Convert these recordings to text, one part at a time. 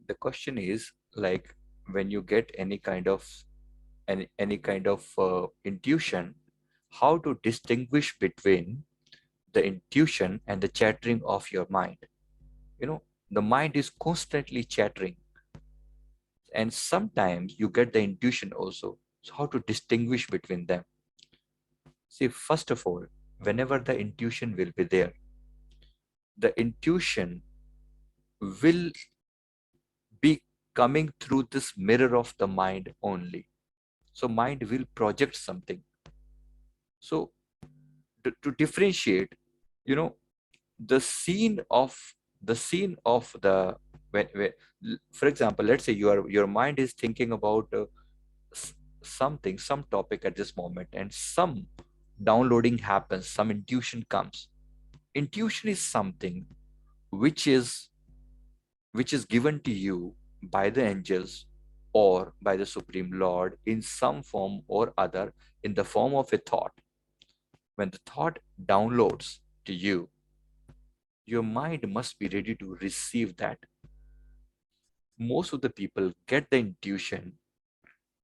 the question is like, when you get any kind of intuition, how to distinguish between the intuition and the chattering of your mind. You know, the mind is constantly chattering, and sometimes you get the intuition also. So how to distinguish between them? See, first of all, whenever the intuition will be there, the intuition will be coming through this mirror of the mind only. So mind will project something. So to differentiate, you know, the scene of the when, for example, let's say your mind is thinking about some topic at this moment, and some downloading happens, some intuition comes. Intuition is something which is given to you by the angels or by the Supreme Lord in some form or other, in the form of a thought. When the thought downloads to you, your mind must be ready to receive that. Most of the people get the intuition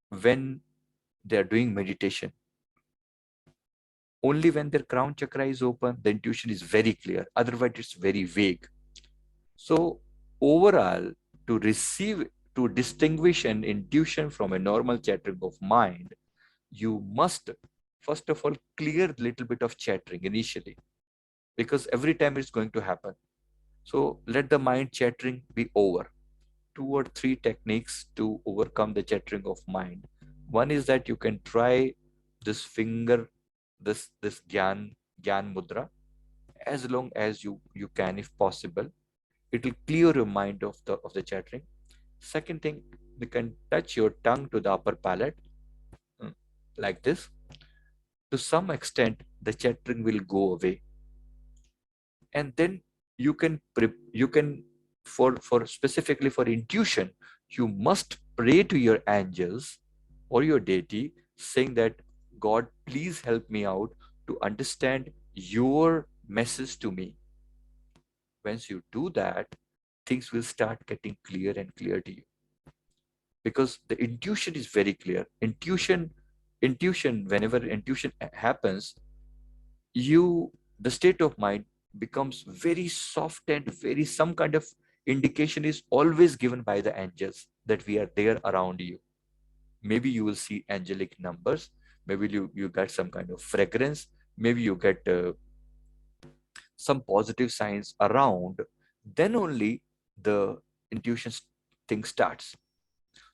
when they are doing meditation. Only when their crown chakra is open, the intuition is very clear. Otherwise, it's very vague. So, overall, to receive, to distinguish an intuition from a normal chattering of mind, you must, first of all, clear a little bit of chattering initially, because every time it's going to happen. So, let the mind chattering be over. Two or three techniques to overcome the chattering of mind. One is that you can try this finger, this gyan mudra, as long as you can, if possible. It will clear your mind of the chattering. Second thing, you can touch your tongue to the upper palate, mm, like this. To some extent, the chattering will go away, and then you can, for specifically for intuition, you must pray to your angels or your deity, saying that, God, please help me out to understand your message to me. Once you do that, things will start getting clear and clear to you, because the intuition is very clear. Intuition, whenever intuition happens, you the state of mind becomes very soft, and very, some kind of indication is always given by the angels that we are there around you. Maybe you will see angelic numbers, maybe you get some kind of fragrance, maybe you get some positive signs around. Then only the intuition thing starts.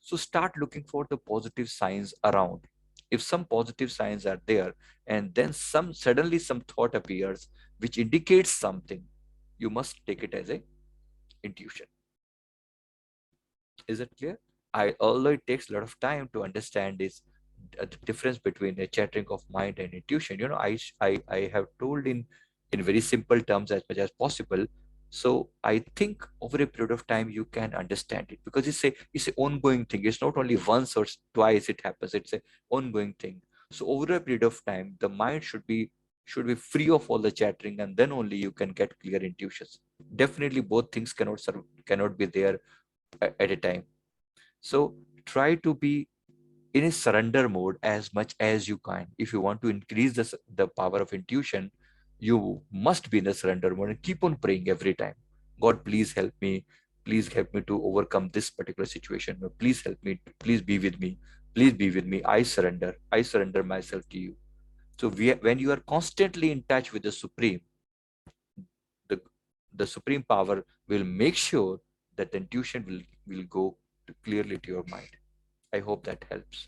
So start looking for the positive signs around. If some positive signs are there, and then suddenly some thought appears which indicates something, you must take it as a intuition. Is it clear? Although it takes a lot of time to understand this, the difference between the chattering of mind and intuition, I have told in very simple terms as much as possible. So I think over a period of time you can understand it, because it's a ongoing thing. It's not only once or twice it happens. It's a ongoing thing. So over a period of time, the mind should be free of all the chattering, and then only you can get clear intuitions. Definitely, both things cannot be there at a time. So try to be in a surrender mode as much as you can. If you want to increase the power of intuition, you must be in the surrender mode and keep on praying every time. God, please help me. Please help me to overcome this particular situation. Please help me. Please be with me. Please be with me. I surrender. I surrender myself to you. So when you are constantly in touch with the Supreme, the, the Supreme Power will make sure that the intuition will go clearly to your mind. I hope that helps.